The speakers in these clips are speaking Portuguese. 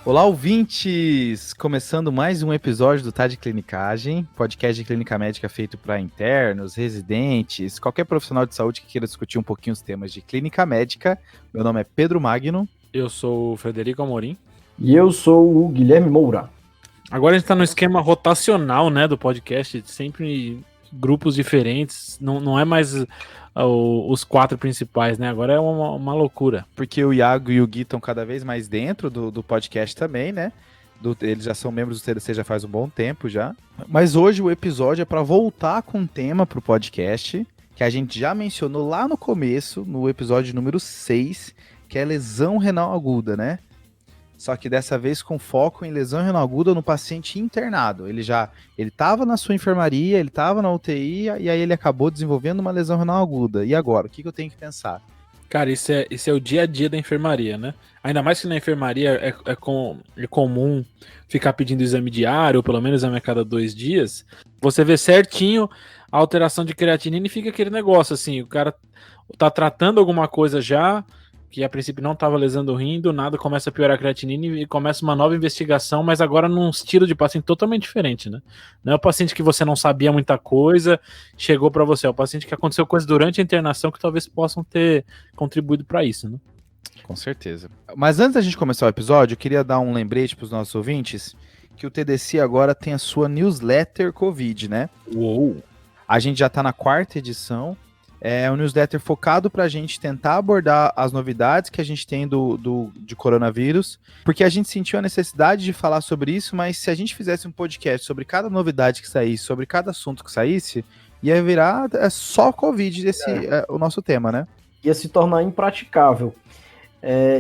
Olá, ouvintes! Começando mais um episódio do Tá de Clinicagem, podcast de clínica médica feito para internos, residentes, qualquer profissional de saúde que queira discutir um pouquinho os temas de clínica médica. Meu nome é Pedro Magno. Eu sou o Frederico Amorim. E eu sou o Guilherme Moura. Agora a gente tá no esquema rotacional, né, do podcast, sempre grupos diferentes, não é mais os quatro principais, né, agora é uma loucura. Porque o Iago e o Gui estão cada vez mais dentro do podcast também, né? Eles já são membros do TDC já faz um bom tempo já. Mas hoje o episódio é para voltar com um tema pro podcast, que a gente já mencionou lá no começo, no episódio número 6, que é lesão renal aguda, né? Só que dessa vez com foco em lesão renal aguda no paciente internado. Ele estava na sua enfermaria, ele estava na UTI, e aí ele acabou desenvolvendo uma lesão renal aguda. E agora? O que eu tenho que pensar? Cara, isso é o dia a dia da enfermaria, né? Ainda mais que na enfermaria é comum ficar pedindo exame diário, ou pelo menos exame a cada 2 dias. Você vê certinho a alteração de creatinina e fica aquele negócio assim, o cara tá tratando alguma coisa já, que a princípio não estava lesando o rim, do nada começa a piorar a creatinina e começa uma nova investigação, mas agora num estilo de paciente totalmente diferente, né? Não é o paciente que você não sabia muita coisa, chegou para você, é o paciente que aconteceu coisas durante a internação que talvez possam ter contribuído para isso, né? Com certeza. Mas antes da gente começar o episódio, eu queria dar um lembrete para os nossos ouvintes que o TDC agora tem a sua newsletter Covid, né? Uou! A gente já está na 4ª edição. É um newsletter focado para a gente tentar abordar as novidades que a gente tem de coronavírus, porque a gente sentiu a necessidade de falar sobre isso, mas se a gente fizesse um podcast sobre cada novidade que saísse, sobre cada assunto que saísse, ia virar só Covid o nosso tema, né? Ia se tornar impraticável.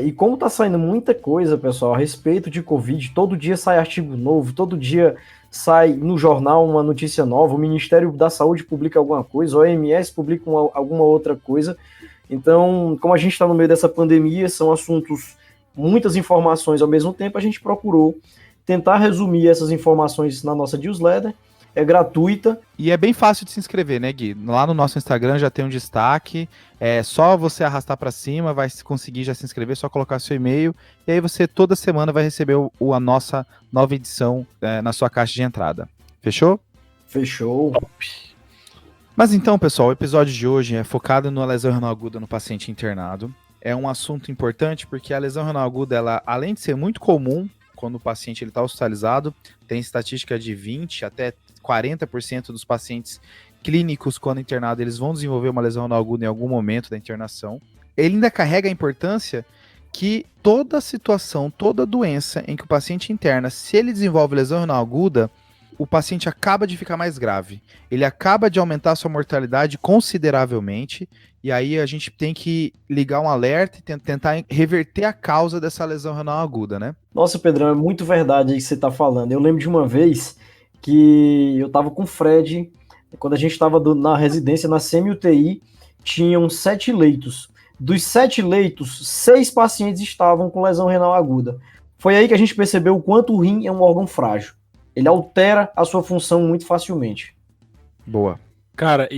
E como tá saindo muita coisa, pessoal, a respeito de Covid, todo dia sai artigo novo, todo dia sai no jornal uma notícia nova, o Ministério da Saúde publica alguma coisa, a OMS publica alguma outra coisa. Então, como a gente está no meio dessa pandemia, são assuntos, muitas informações ao mesmo tempo, a gente procurou tentar resumir essas informações na nossa newsletter. É gratuita. E é bem fácil de se inscrever, né, Gui? Lá no nosso Instagram já tem um destaque, é só você arrastar para cima, vai conseguir já se inscrever, só colocar seu e-mail, e aí você toda semana vai receber a nossa nova edição na sua caixa de entrada. Fechou? Fechou. Top. Mas então, pessoal, o episódio de hoje é focado na lesão renal aguda no paciente internado. É um assunto importante porque a lesão renal aguda, ela, além de ser muito comum quando o paciente está hospitalizado, tem estatística de 20% até 40% dos pacientes clínicos, quando internado, eles vão desenvolver uma lesão renal aguda em algum momento da internação. Ele ainda carrega a importância que toda situação, toda doença em que o paciente interna, se ele desenvolve lesão renal aguda, o paciente acaba de ficar mais grave. Ele acaba de aumentar a sua mortalidade consideravelmente, e aí a gente tem que ligar um alerta e tentar reverter a causa dessa lesão renal aguda, né? Nossa, Pedrão, é muito verdade aí que você está falando. Eu lembro de uma vez que eu estava com o Fred, quando a gente estava na residência, na semi-UTI, tinham 7 leitos. Dos 7 leitos, 6 pacientes estavam com lesão renal aguda. Foi aí que a gente percebeu o quanto o rim é um órgão frágil. Ele altera a sua função muito facilmente. Boa. Cara,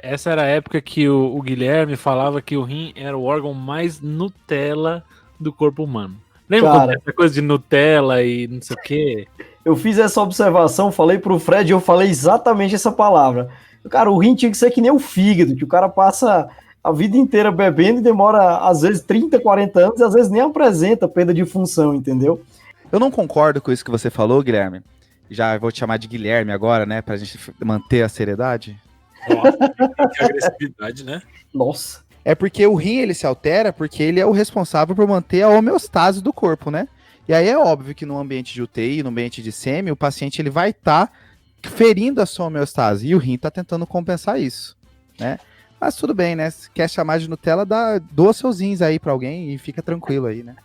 essa era a época que o Guilherme falava que o rim era o órgão mais Nutella do corpo humano. Lembra quando essa coisa de Nutella e não sei o quê? Eu fiz essa observação, falei pro Fred e eu falei exatamente essa palavra. Cara, o rim tinha que ser que nem o fígado, que o cara passa a vida inteira bebendo e demora, às vezes, 30, 40 anos e às vezes nem apresenta perda de função, entendeu? Eu não concordo com isso que você falou, Guilherme. Já vou te chamar de Guilherme agora, né? Pra gente manter a seriedade. Nossa, que agressividade, né? Nossa. É porque o rim, ele se altera porque ele é o responsável por manter a homeostase do corpo, né? E aí é óbvio que no ambiente de UTI, no ambiente de SEMI, o paciente ele vai estar ferindo a sua homeostase. E o rim está tentando compensar isso, né? Mas tudo bem, né? Se quer chamar de Nutella, doa seus rins aí pra alguém e fica tranquilo aí, né?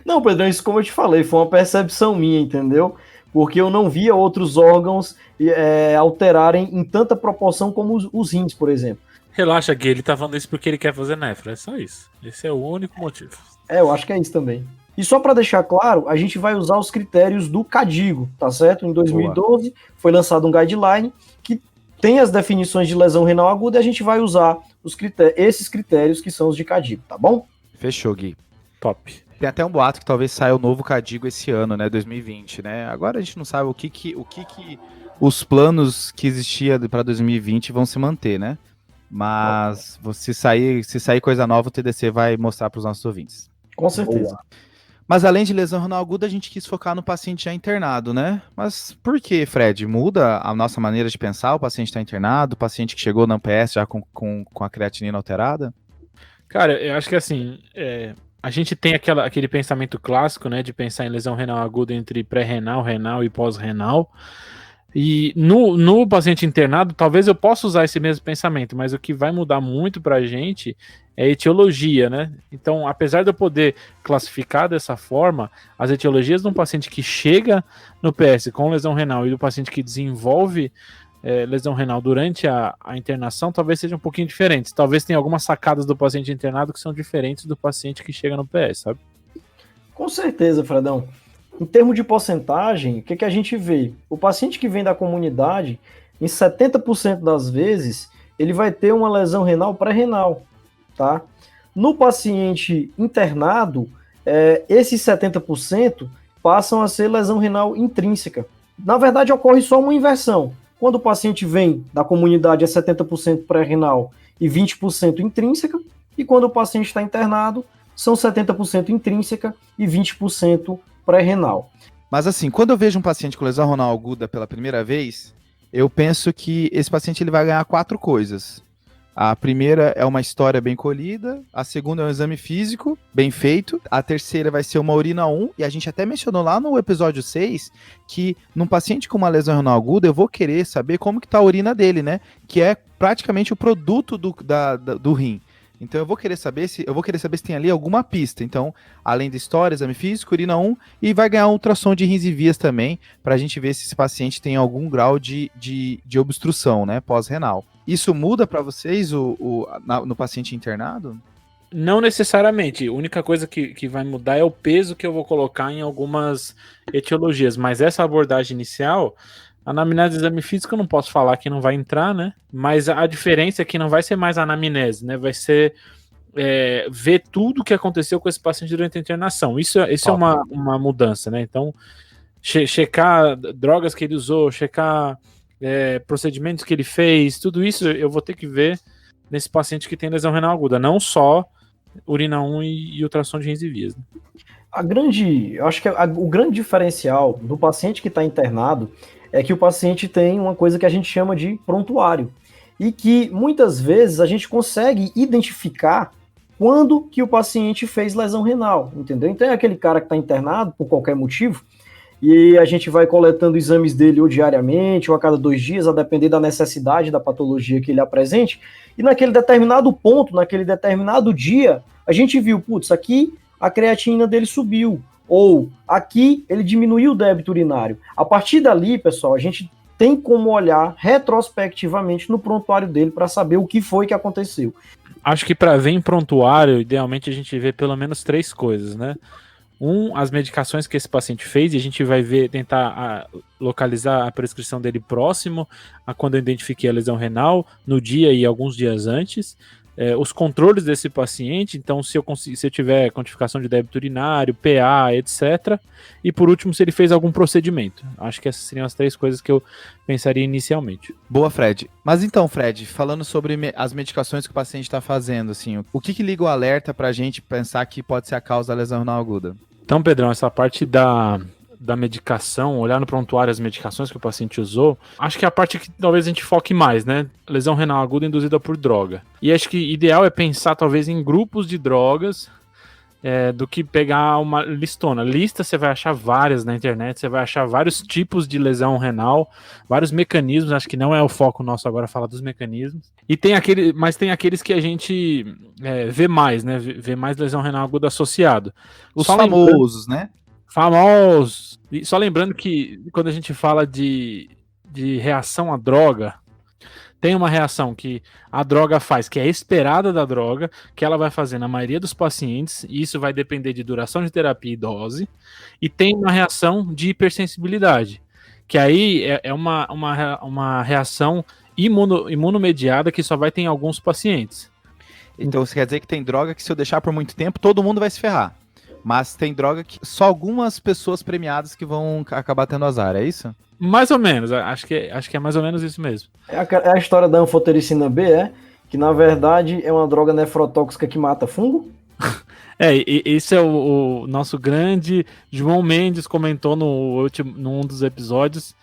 Não, Pedrão, isso como eu te falei, foi uma percepção minha, entendeu? Porque eu não via outros órgãos alterarem em tanta proporção como os rins, por exemplo. Relaxa, Gui, ele tá falando isso porque ele quer fazer nefro, é só isso. Esse é o único motivo. Eu acho que é isso também. E só para deixar claro, a gente vai usar os critérios do CADIGO, tá certo? Em 2012 Boa. Foi lançado um guideline que tem as definições de lesão renal aguda e a gente vai usar esses critérios que são os de CADIGO, tá bom? Fechou, Gui. Top. Tem até um boato que talvez saia o novo Cadigo esse ano, né, 2020, né? Agora a gente não sabe o que os planos que existia para 2020 vão se manter, né? Mas se sair coisa nova, o TDC vai mostrar para os nossos ouvintes. Com certeza. Mas além de lesão renal aguda, a gente quis focar no paciente já internado, né? Mas por que, Fred? Muda a nossa maneira de pensar? O paciente está internado, o paciente que chegou na UPS já com a creatinina alterada? Cara, eu acho que assim, a gente tem aquele pensamento clássico, né, de pensar em lesão renal aguda entre pré-renal, renal e pós-renal. E no paciente internado, talvez eu possa usar esse mesmo pensamento, mas o que vai mudar muito pra gente é a etiologia, né? Então, apesar de eu poder classificar dessa forma, as etiologias de um paciente que chega no PS com lesão renal e do paciente que desenvolve lesão renal durante a internação, talvez sejam um pouquinho diferentes. Talvez tenha algumas sacadas do paciente internado que são diferentes do paciente que chega no PS, sabe? Com certeza, Fredão. Em termos de porcentagem, o que a gente vê? O paciente que vem da comunidade, em 70% das vezes, ele vai ter uma lesão renal pré-renal, tá? No paciente internado, esses 70% passam a ser lesão renal intrínseca. Na verdade, ocorre só uma inversão. Quando o paciente vem da comunidade, é 70% pré-renal e 20% intrínseca, e quando o paciente está internado, são 70% intrínseca e 20% pré-renal. Mas assim, quando eu vejo um paciente com lesão renal aguda pela primeira vez, eu penso que esse paciente ele vai ganhar 4 coisas. A primeira é uma história bem colhida, a segunda é um exame físico bem feito, a terceira vai ser uma urina 1, e a gente até mencionou lá no episódio 6 que num paciente com uma lesão renal aguda eu vou querer saber como que tá a urina dele, né? Que é praticamente o produto do rim. Então eu vou querer saber se tem ali alguma pista. Então, além da história, exame físico, urina 1, e vai ganhar um ultrassom de rins e vias também, para a gente ver se esse paciente tem algum grau de obstrução, né, pós-renal. Isso muda para vocês no paciente internado? Não necessariamente. A única coisa que vai mudar é o peso que eu vou colocar em algumas etiologias. Mas essa abordagem inicial, a anamnese de exame físico eu não posso falar que não vai entrar, né? Mas a diferença é que não vai ser mais anamnese, né? Vai ser ver tudo o que aconteceu com esse paciente durante a internação. Isso é uma mudança, né? Então, checar drogas que ele usou, checar procedimentos que ele fez, tudo isso eu vou ter que ver nesse paciente que tem lesão renal aguda, não só urina 1 e ultrassom de rins e vias. Né? Eu acho que o grande diferencial do paciente que está internado é que o paciente tem uma coisa que a gente chama de prontuário, e que muitas vezes a gente consegue identificar quando que o paciente fez lesão renal, entendeu? Então é aquele cara que está internado por qualquer motivo, e a gente vai coletando exames dele ou diariamente, ou a cada 2 dias, a depender da necessidade da patologia que ele apresente, e naquele determinado ponto, naquele determinado dia, a gente viu, putz, aqui a creatinina dele subiu, ou aqui ele diminuiu o débito urinário. A partir dali, pessoal, a gente tem como olhar retrospectivamente no prontuário dele para saber o que foi que aconteceu. Acho que para ver em prontuário, idealmente a gente vê pelo menos 3 coisas, né? As medicações que esse paciente fez, e a gente vai tentar localizar a prescrição dele próximo a quando eu identifiquei a lesão renal, no dia e alguns dias antes. Os controles desse paciente, então se eu tiver quantificação de débito urinário, PA, etc. E por último, se ele fez algum procedimento. Acho que essas seriam as 3 coisas que eu pensaria inicialmente. Boa, Fred. Mas então, Fred, falando sobre as medicações que o paciente está fazendo, assim, o que liga o alerta para a gente pensar que pode ser a causa da lesão renal aguda? Então, Pedrão, essa parte da medicação, olhar no prontuário as medicações que o paciente usou, acho que é a parte que talvez a gente foque mais, né? Lesão renal aguda induzida por droga. E acho que ideal é pensar talvez em grupos de drogas do que pegar uma listona. Lista você vai achar várias na internet, você vai achar vários tipos de lesão renal, vários mecanismos, acho que não é o foco nosso agora falar dos mecanismos. E tem aqueles que a gente vê mais, né? Vê mais lesão renal aguda associado. Os famosos, né? Famosos. E só lembrando que quando a gente fala de reação à droga, tem uma reação que a droga faz, que é esperada da droga, que ela vai fazer na maioria dos pacientes, e isso vai depender de duração de terapia e dose, e tem uma reação de hipersensibilidade, que aí é uma reação imunomediada que só vai ter em alguns pacientes. Então você quer dizer que tem droga que se eu deixar por muito tempo, todo mundo vai se ferrar? Mas tem droga que só algumas pessoas premiadas que vão acabar tendo azar, é isso? Mais ou menos, acho que é mais ou menos isso mesmo. É a história da anfotericina B, que na verdade é uma droga nefrotóxica que mata fungo? Esse é o nosso grande João Mendes comentou num dos episódios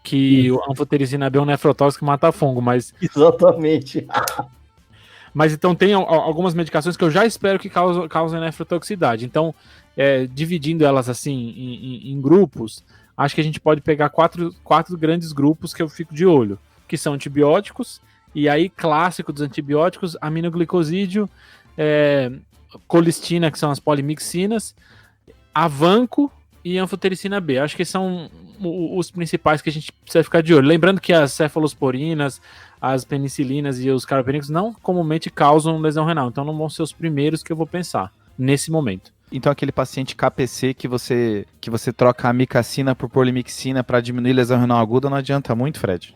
que a anfotericina B é um nefrotóxico que mata fungo, mas... Exatamente. Mas então tem algumas medicações que eu já espero que causem nefrotoxicidade. Então, dividindo elas assim em grupos, acho que a gente pode pegar quatro grandes grupos que eu fico de olho, que são antibióticos, e aí clássico dos antibióticos, aminoglicosídeo, colistina, que são as polimixinas, avanco e anfotericina B. Acho que são os principais que a gente precisa ficar de olho. Lembrando que as cefalosporinas, as penicilinas e os carbapenicos não comumente causam lesão renal, então não vão ser os primeiros que eu vou pensar nesse momento. Então aquele paciente KPC que você troca a amicacina por polimixina para diminuir lesão renal aguda não adianta muito, Fred?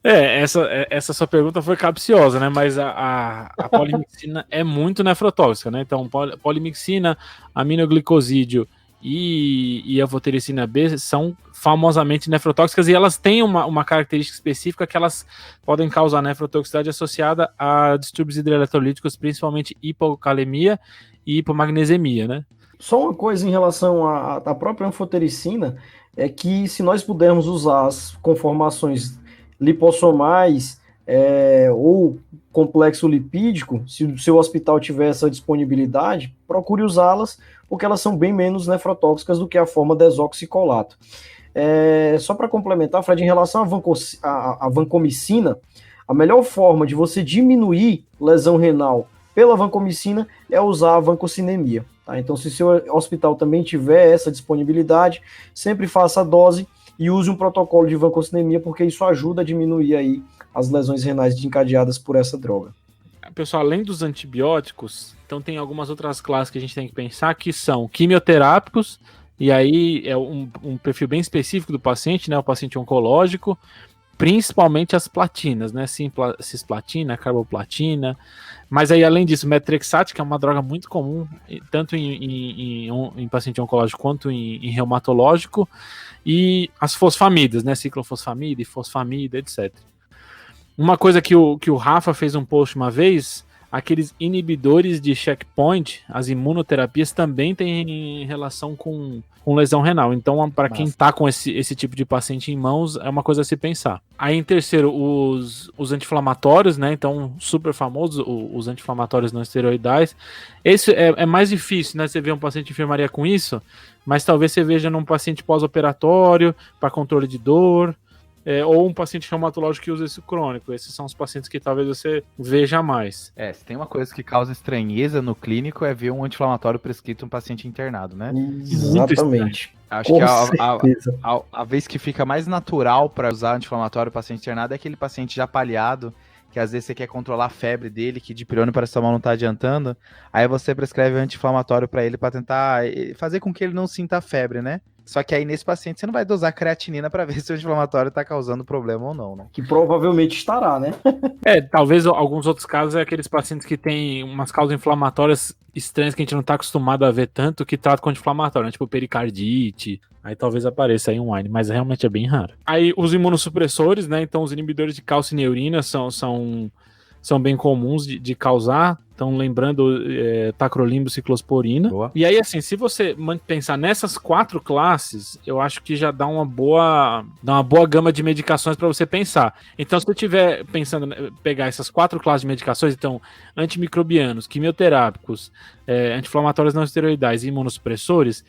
Essa sua pergunta foi capciosa, né? Mas a polimixina é muito nefrotóxica, né? Então polimixina, aminoglicosídeo e a anfotericina B são famosamente nefrotóxicas e elas têm uma característica específica que elas podem causar nefrotoxicidade associada a distúrbios hidroeletrolíticos, principalmente hipocalemia e hipomagnesemia, né? Só uma coisa em relação à própria anfotericina, é que se nós pudermos usar as conformações lipossomais ou complexo lipídico, se o seu hospital tiver essa disponibilidade, procure usá-las, porque elas são bem menos nefrotóxicas do que a forma desoxicolato. Só para complementar, Fred, em relação à vancomicina, a melhor forma de você diminuir lesão renal pela vancomicina é usar a vancocinemia. Tá? Então, se seu hospital também tiver essa disponibilidade, sempre faça a dose e use um protocolo de vancocinemia, porque isso ajuda a diminuir aí as lesões renais encadeadas por essa droga. Pessoal, além dos antibióticos, então tem algumas outras classes que a gente tem que pensar, que são quimioterápicos, e aí é um perfil bem específico do paciente, né, o paciente oncológico, principalmente as platinas, né, cisplatina, carboplatina, mas aí além disso, metrexate, que é uma droga muito comum, tanto em paciente oncológico quanto em reumatológico, e as fosfamidas, né, ciclofosfamida e fosfamida, etc. Uma coisa que o Rafa fez um post uma vez, aqueles inibidores de checkpoint, as imunoterapias também têm relação com lesão renal. Então, para quem está com esse tipo de paciente em mãos, é uma coisa a se pensar. Aí, em terceiro, os anti-inflamatórios, né? Então, super famosos, os anti-inflamatórios não esteroidais. Esse é mais difícil, né? Você vê um paciente de enfermaria com isso, mas talvez você veja num paciente pós-operatório, para controle de dor, ou um paciente reumatológico que usa isso crônico. Esses são os pacientes que talvez você veja mais. Se tem uma coisa que causa estranheza no clínico é ver um anti-inflamatório prescrito em um paciente internado, né? Exatamente. Acho que a vez que fica mais natural para usar anti-inflamatório no paciente internado é aquele paciente já palhado, que às vezes você quer controlar a febre dele, que dipirona e paracetamol não tá adiantando, aí você prescreve um anti-inflamatório para ele para tentar fazer com que ele não sinta a febre, né? Só que aí nesse paciente você não vai dosar creatinina para ver se o anti-inflamatório tá causando problema ou não, né? Que provavelmente estará, né? Talvez alguns outros casos é aqueles pacientes que têm umas causas inflamatórias estranhas que a gente não tá acostumado a ver tanto, que tratam com anti-inflamatório, né? Tipo pericardite, aí talvez apareça aí um wine, mas realmente é bem raro. Aí os imunossupressores, né? Então os inibidores de calcineurina são bem comuns de causar. Então, lembrando, tacrolimbo, ciclosporina. Boa. E aí, assim, se você pensar nessas 4 classes, eu acho que já dá uma boa gama de medicações para você pensar. Então, se você estiver pensando pegar essas 4 classes de medicações, então, antimicrobianos, quimioterápicos, anti-inflamatórios não esteroidais e imunossupressores,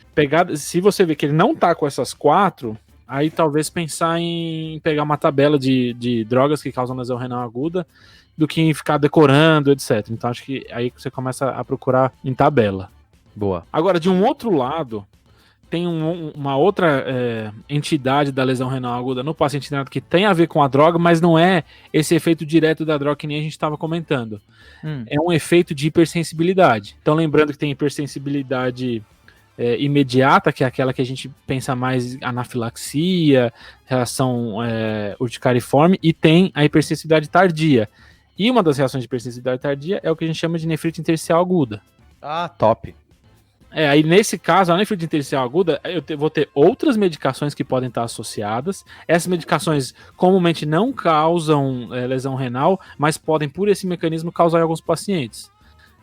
se você vê que ele não tá com essas 4, aí talvez pensar em pegar uma tabela de drogas que causam lesão renal aguda, do que em ficar decorando, etc. Então acho que aí você começa a procurar em tabela. Boa. Agora, de um outro lado, tem uma outra entidade da lesão renal aguda no paciente internado que tem a ver com a droga, mas não é esse efeito direto da droga que nem a gente estava comentando. É um efeito de hipersensibilidade. Então lembrando que tem hipersensibilidade imediata, que é aquela que a gente pensa mais anafilaxia, reação urticariforme, e tem a hipersensibilidade tardia. E uma das reações de hipersensibilidade tardia é o que a gente chama de nefrite intersticial aguda. Ah, top. Aí nesse caso, a nefrite intersticial aguda, vou ter outras medicações que podem estar associadas. Essas medicações comumente não causam lesão renal, mas podem, por esse mecanismo, causar em alguns pacientes.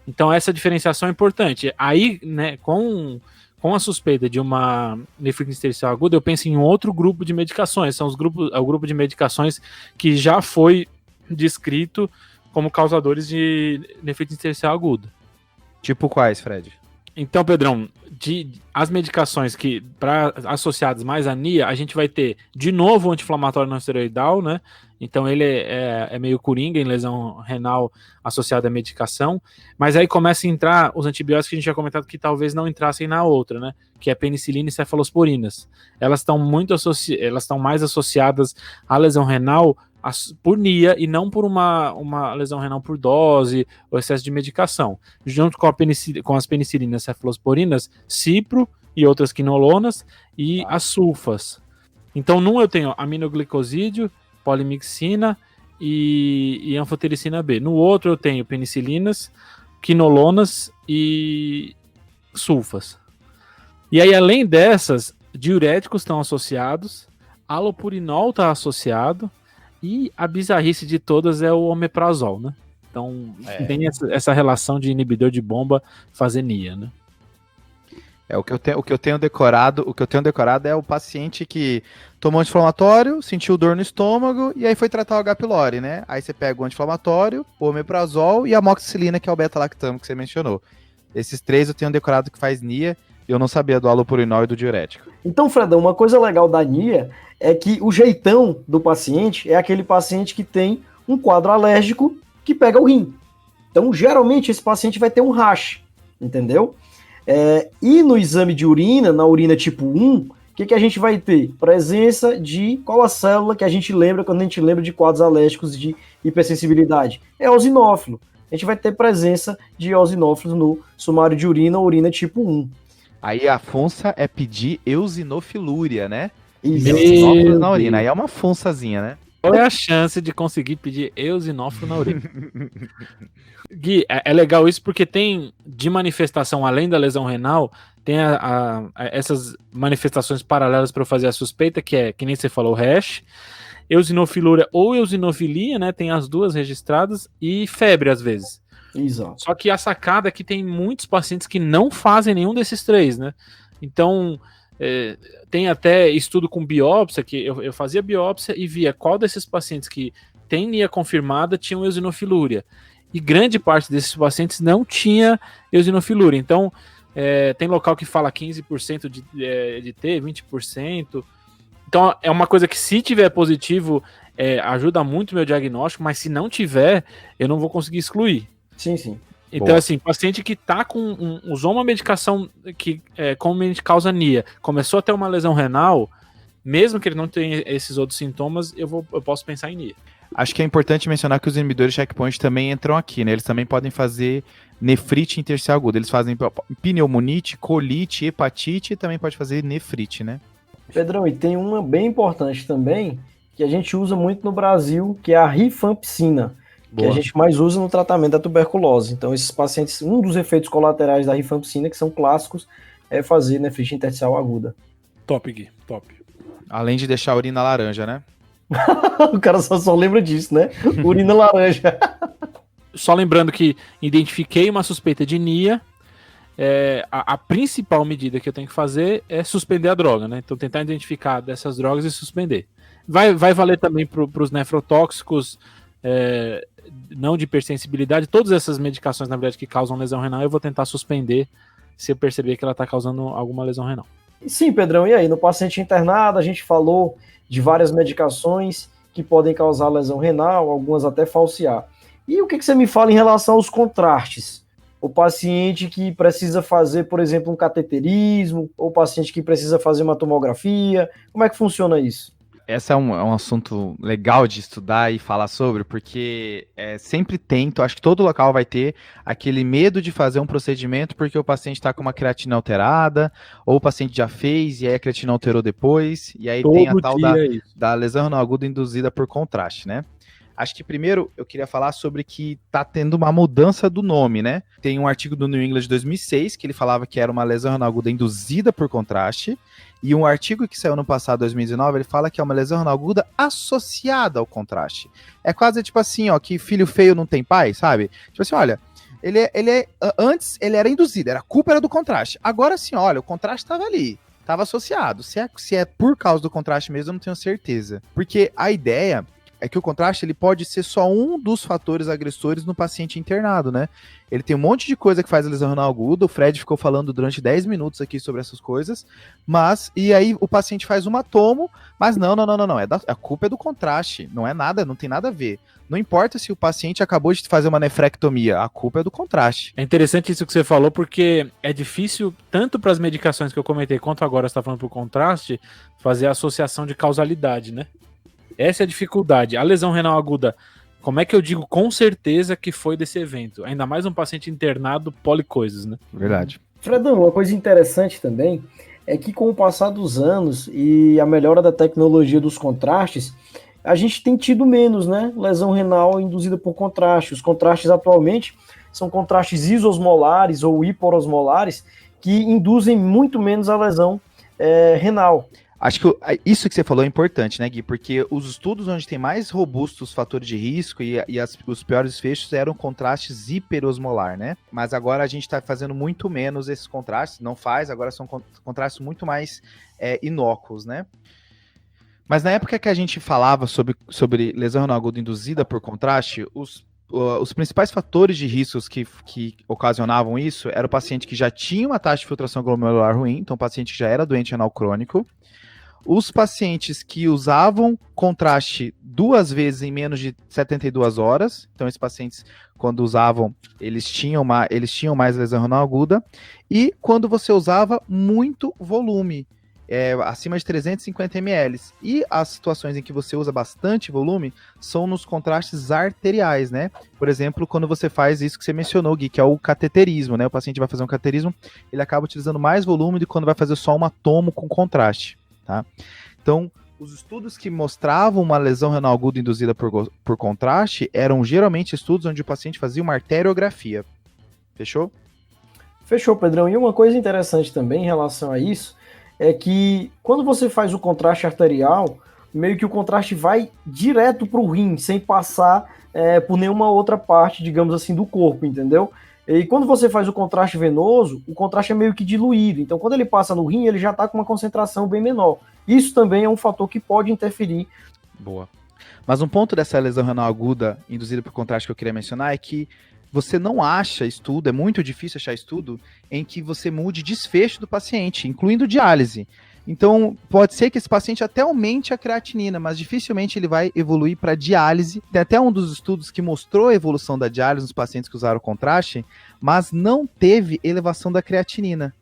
Então essa diferenciação é importante. Aí, né, com a suspeita de uma nefrite intersticial aguda, eu penso em outro grupo de medicações. É o grupo de medicações que já foi descrito como causadores de nefrite intersticial aguda. Tipo quais, Fred? Então, Pedrão, as medicações que associadas mais à NIA, a gente vai ter de novo o anti-inflamatório não esteroidal, né? Então ele é meio coringa em lesão renal associada à medicação, mas aí começa a entrar os antibióticos que a gente já comentado que talvez não entrassem na outra, né? Que é penicilina e cefalosporinas. Elas estão mais associadas à lesão renal por NIA e não por uma lesão renal por dose ou excesso de medicação. Junto com as penicilinas, cefalosporinas, cipro e outras quinolonas e as sulfas. Então, num eu tenho aminoglicosídeo, polimixina e anfotericina B. No outro eu tenho penicilinas, quinolonas e sulfas. E aí, além dessas, diuréticos estão associados, alopurinol está associado, e a bizarrice de todas é o omeprazol, né? Então, tem essa relação de inibidor de bomba fazer NIA, né? O que eu tenho decorado é o paciente que tomou anti-inflamatório, sentiu dor no estômago e aí foi tratar o H. pylori, né? Aí você pega o anti-inflamatório, o omeprazol e a amoxicilina, que é o beta-lactamo que você mencionou. Esses três eu tenho decorado que faz NIA e eu não sabia do alopurinol e do diurético. Então, Fredão, uma coisa legal da NIA é que o jeitão do paciente é aquele paciente que tem um quadro alérgico que pega o rim. Então, geralmente, esse paciente vai ter um rash, entendeu? E no exame de urina, na urina tipo 1, o que a gente vai ter? Presença de qual a célula que a gente lembra quando a gente lembra de quadros alérgicos de hipersensibilidade? É eosinófilo. A gente vai ter presença de eosinófilos no sumário de urina ou urina tipo 1. Aí a funça é pedir eosinofilúria, né? Eosinófilos na urina. Aí é uma funçazinha, né? Qual é a chance de conseguir pedir eosinófilo na urina? Gui, é legal isso porque tem de manifestação, além da lesão renal, tem essas manifestações paralelas para eu fazer a suspeita, que nem você falou, rash, eosinofilúria ou eosinofilia, né? Tem as duas registradas, e febre às vezes. Exato. Só que a sacada é que tem muitos pacientes que não fazem nenhum desses três, né? Então, tem até estudo com biópsia, que eu fazia biópsia e via qual desses pacientes que tem NIA confirmada tinham eosinofilúria. E grande parte desses pacientes não tinha eosinofilúria. Então, tem local que fala 15% de ter, 20%. Então, é uma coisa que se tiver positivo, ajuda muito o meu diagnóstico, mas se não tiver, eu não vou conseguir excluir. Sim, sim. Então, Boa. assim, paciente que usou uma medicação que comumente causa NIA, começou a ter uma lesão renal, mesmo que ele não tenha esses outros sintomas, eu posso pensar em NIA. Acho que é importante mencionar que os inibidores de checkpoint também entram aqui, né? Eles também podem fazer nefrite intersticial aguda. Eles fazem pneumonite, colite, hepatite e também pode fazer nefrite, né? Pedrão, e tem uma bem importante também, que a gente usa muito no Brasil, que é a rifampicina, que a gente mais usa no tratamento da tuberculose. Então, esses pacientes, um dos efeitos colaterais da rifampicina, que são clássicos, é fazer nefrite intersticial aguda. Top, Gui, top. Além de deixar a urina laranja, né? O cara só lembra disso, né? Urina laranja. Só lembrando que identifiquei uma suspeita de NIA, a principal medida que eu tenho que fazer é suspender a droga, né? Então, tentar identificar dessas drogas e suspender. Vai valer também para os nefrotóxicos, não de hipersensibilidade, todas essas medicações, na verdade, que causam lesão renal, eu vou tentar suspender se eu perceber que ela está causando alguma lesão renal. Sim, Pedrão, e aí? No paciente internado, a gente falou de várias medicações que podem causar lesão renal, algumas até falsear. E o que você me fala em relação aos contrastes? O paciente que precisa fazer, por exemplo, um cateterismo, ou o paciente que precisa fazer uma tomografia, como é que funciona isso? Esse é um assunto legal de estudar e falar sobre, porque sempre acho que todo local vai ter aquele medo de fazer um procedimento porque o paciente está com uma creatina alterada, ou o paciente já fez e aí a creatina alterou depois, e aí tem a tal da lesão renal aguda induzida por contraste, né? Acho que primeiro eu queria falar sobre que tá tendo uma mudança do nome, né? Tem um artigo do New England de 2006 que ele falava que era uma lesão renal aguda induzida por contraste, e um artigo que saiu no passado, 2019, ele fala que é uma lesão renal aguda associada ao contraste. É quase tipo assim, ó, que filho feio não tem pai, sabe? Tipo assim, olha, antes ele era induzido, a culpa era do contraste. Agora sim, olha, o contraste estava ali, estava associado. Se é por causa do contraste mesmo, eu não tenho certeza. Porque a ideia é que o contraste ele pode ser só um dos fatores agressores no paciente internado, né? Ele tem um monte de coisa que faz a lesão renal aguda, o Fred ficou falando durante 10 minutos aqui sobre essas coisas, e aí o paciente faz uma tomo, mas não, a culpa é do contraste, não é nada, não tem nada a ver. Não importa se o paciente acabou de fazer uma nefrectomia, a culpa é do contraste. É interessante isso que você falou, porque é difícil, tanto para as medicações que eu comentei, quanto agora você está falando para o contraste, fazer a associação de causalidade, né? Essa é a dificuldade. A lesão renal aguda, como é que eu digo com certeza que foi desse evento? Ainda mais um paciente internado policoisas, né? Verdade. Fredão, uma coisa interessante também é que com o passar dos anos e a melhora da tecnologia dos contrastes, a gente tem tido menos, né? Lesão renal induzida por contraste. Os contrastes atualmente são contrastes isosmolares ou hiperosmolares que induzem muito menos a lesão renal. Acho que isso que você falou é importante, né, Gui? Porque os estudos onde tem mais robustos os fatores de risco e os piores desfechos eram contrastes hiperosmolar, né? Mas agora a gente está fazendo muito menos esses contrastes, não faz, agora são contrastes muito mais inócuos, né? Mas na época que a gente falava sobre lesão renal aguda induzida por contraste, os principais fatores de riscos que ocasionavam isso era o paciente que já tinha uma taxa de filtração glomerular ruim, então o paciente que já era doente renal crônico, os pacientes que usavam contraste 2 vezes em menos de 72 horas, então esses pacientes, quando usavam, eles tinham mais lesão renal aguda, e quando você usava muito volume, acima de 350 ml. E as situações em que você usa bastante volume são nos contrastes arteriais, né? Por exemplo, quando você faz isso que você mencionou, Gui, que é o cateterismo, né? O paciente vai fazer um cateterismo, ele acaba utilizando mais volume do que quando vai fazer só uma tomo com contraste, tá? Então, os estudos que mostravam uma lesão renal aguda induzida por contraste eram geralmente estudos onde o paciente fazia uma arteriografia. Fechou? Fechou, Pedrão. E uma coisa interessante também em relação a isso é que quando você faz o contraste arterial, meio que o contraste vai direto para o rim, sem passar por nenhuma outra parte, digamos assim, do corpo, entendeu? E quando você faz o contraste venoso, o contraste é meio que diluído. Então, quando ele passa no rim, ele já está com uma concentração bem menor. Isso também é um fator que pode interferir. Boa. Mas um ponto dessa lesão renal aguda induzida por contraste que eu queria mencionar é que você não acha estudo, é muito difícil achar estudo, em que você mude desfecho do paciente, incluindo diálise. Então, pode ser que esse paciente até aumente a creatinina, mas dificilmente ele vai evoluir para diálise. Tem até um dos estudos que mostrou a evolução da diálise nos pacientes que usaram contraste, mas não teve elevação da creatinina.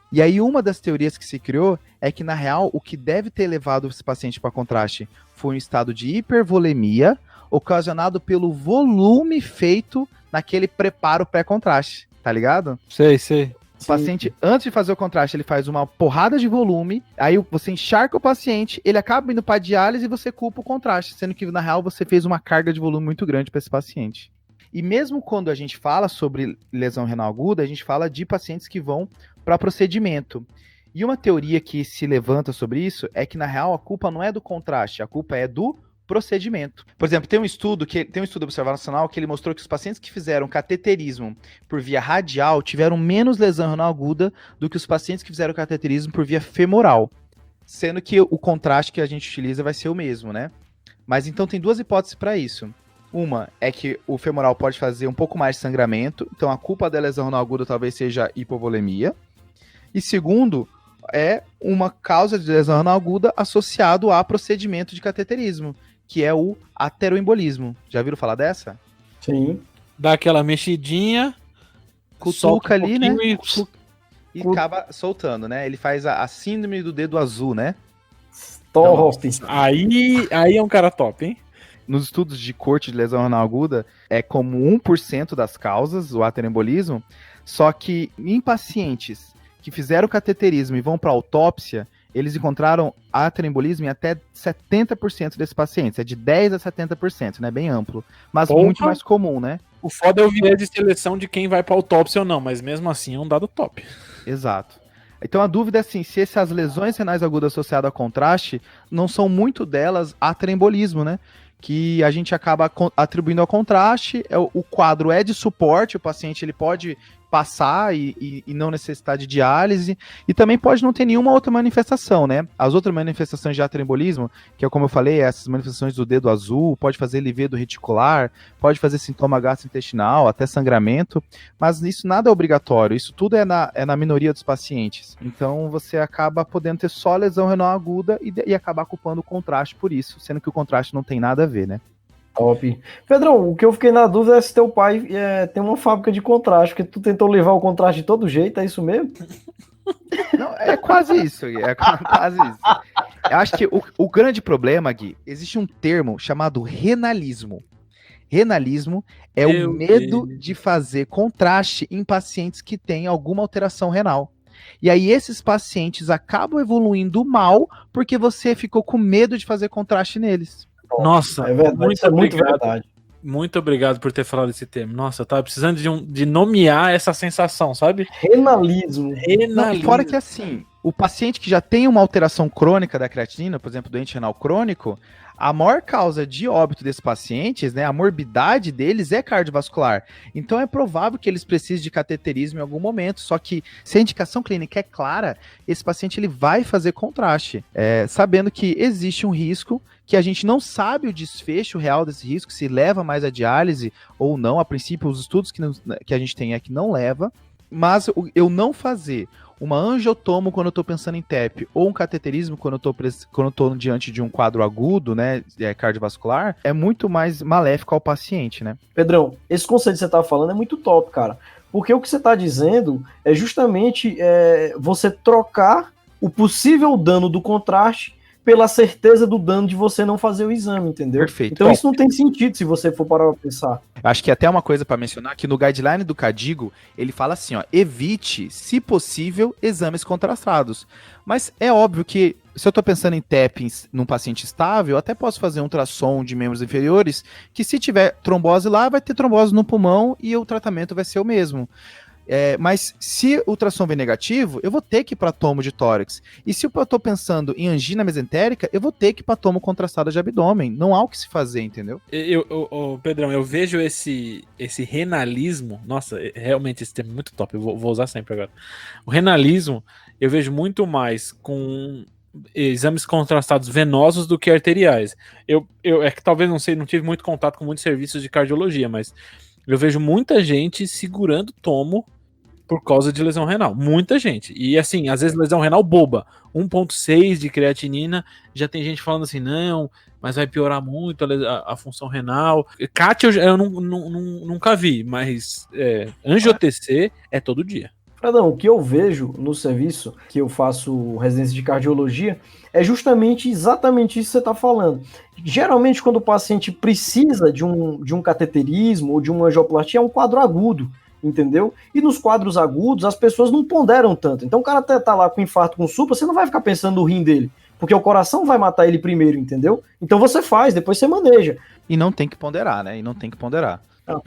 E aí, uma das teorias que se criou é que, na real, o que deve ter levado esse paciente para contraste foi um estado de hipervolemia, ocasionado pelo volume feito naquele preparo pré-contraste, tá ligado? Sei. O paciente, antes de fazer o contraste, ele faz uma porrada de volume, aí você encharca o paciente, ele acaba indo para diálise e você culpa o contraste, sendo que, na real, você fez uma carga de volume muito grande para esse paciente. E mesmo quando a gente fala sobre lesão renal aguda, a gente fala de pacientes que vão para procedimento. E uma teoria que se levanta sobre isso é que, na real, a culpa não é do contraste, a culpa é do procedimento. Por exemplo, tem um estudo observacional que ele mostrou que os pacientes que fizeram cateterismo por via radial tiveram menos lesão renal aguda do que os pacientes que fizeram cateterismo por via femoral, sendo que o contraste que a gente utiliza vai ser o mesmo, né? Mas então tem 2 hipóteses para isso. Uma é que o femoral pode fazer um pouco mais de sangramento, então a culpa da lesão renal aguda talvez seja hipovolemia. E segundo, é uma causa de lesão renal aguda associado a procedimento de cateterismo, que é o ateroembolismo. Já viram falar dessa? Sim. Dá aquela mexidinha, Cutuca ali, né? E acaba soltando, né? Ele faz a síndrome do dedo azul, né? Top. Aí é um cara top, hein? Nos estudos de corte de lesão renal aguda, é como 1% das causas, o ateroembolismo, só que em pacientes que fizeram cateterismo e vão para autópsia, eles encontraram aterombolismo em até 70% desses pacientes. É de 10% a 70%, né? Bem amplo. Mas muito mais comum, né? O foda é o viés de seleção de quem vai para autópsia ou não, mas mesmo assim é um dado top. Exato. Então a dúvida é assim, se essas lesões renais agudas associadas a contraste, não são muito delas aterombolismo, né? Que a gente acaba atribuindo ao contraste, o quadro é de suporte, o paciente ele pode passar e não necessitar de diálise, e também pode não ter nenhuma outra manifestação, né? As outras manifestações de aterombolismo, que é como eu falei, essas manifestações do dedo azul, pode fazer livedo reticular, pode fazer sintoma gastrointestinal, até sangramento, mas isso nada é obrigatório, isso tudo é na minoria dos pacientes. Então você acaba podendo ter só lesão renal aguda e acabar culpando o contraste por isso, sendo que o contraste não tem nada a ver, né? Top. Pedrão, o que eu fiquei na dúvida é se teu pai tem uma fábrica de contraste, porque tu tentou levar o contraste de todo jeito, é isso mesmo? Não, é quase isso, Gui, é quase isso. Eu acho que o grande problema, Gui, existe um termo chamado renalismo. Renalismo é o medo de fazer contraste em pacientes que têm alguma alteração renal. E aí esses pacientes acabam evoluindo mal porque você ficou com medo de fazer contraste neles. Nossa, é verdade, muito verdade. Muito obrigado por ter falado esse termo. Nossa, eu tava precisando de nomear essa sensação, sabe? Renalismo. Não, e fora que assim, o paciente que já tem uma alteração crônica da creatinina, por exemplo, doente renal crônico, a maior causa de óbito desses pacientes, né, a morbidade deles é cardiovascular. Então é provável que eles precisem de cateterismo em algum momento, só que se a indicação clínica é clara, esse paciente ele vai fazer contraste, sabendo que existe um risco, que a gente não sabe o desfecho real desse risco, se leva mais a diálise ou não. A princípio, os estudos que a gente tem é que não leva, mas eu não fazer uma angiotomo quando eu estou pensando em TEP, ou um cateterismo quando eu estou diante de um quadro agudo, né, cardiovascular, é muito mais maléfico ao paciente, né? Pedrão, esse conceito que você está falando é muito top, cara, porque o que você está dizendo é justamente você trocar o possível dano do contraste pela certeza do dano de você não fazer o exame, entendeu? Perfeito. Então isso não tem sentido se você for parar pra pensar. Acho que até uma coisa para mencionar, que no guideline do CADIGO, ele fala assim, ó, evite, se possível, exames contrastados. Mas é óbvio que, se eu tô pensando em TEP num paciente estável, eu até posso fazer um ultrassom de membros inferiores, que se tiver trombose lá, vai ter trombose no pulmão e o tratamento vai ser o mesmo. Mas se o ultrassom vem negativo, eu vou ter que ir para tomo de tórax. E se eu estou pensando em angina mesentérica, eu vou ter que ir para tomo contrastado de abdômen. Não há o que se fazer, entendeu? Pedrão, eu vejo esse renalismo. Nossa, realmente esse termo é muito top. Eu vou usar sempre agora. O renalismo, eu vejo muito mais com exames contrastados venosos do que arteriais. É que talvez não tive muito contato com muitos serviços de cardiologia, mas eu vejo muita gente segurando tomo por causa de lesão renal. Muita gente. E assim, às vezes lesão renal boba. 1,6 de creatinina, já tem gente falando assim, não, mas vai piorar muito a função renal. CAT eu nunca vi, mas angio-TC é todo dia. Fredão, o que eu vejo no serviço que eu faço residência de cardiologia é justamente exatamente isso que você está falando. Geralmente, quando o paciente precisa de um cateterismo ou de uma angioplastia, é um quadro agudo, entendeu? E nos quadros agudos, as pessoas não ponderam tanto. Então, o cara até tá lá com infarto com supra, você não vai ficar pensando no rim dele, porque o coração vai matar ele primeiro, entendeu? Então você faz, depois você maneja. E não tem que ponderar, né?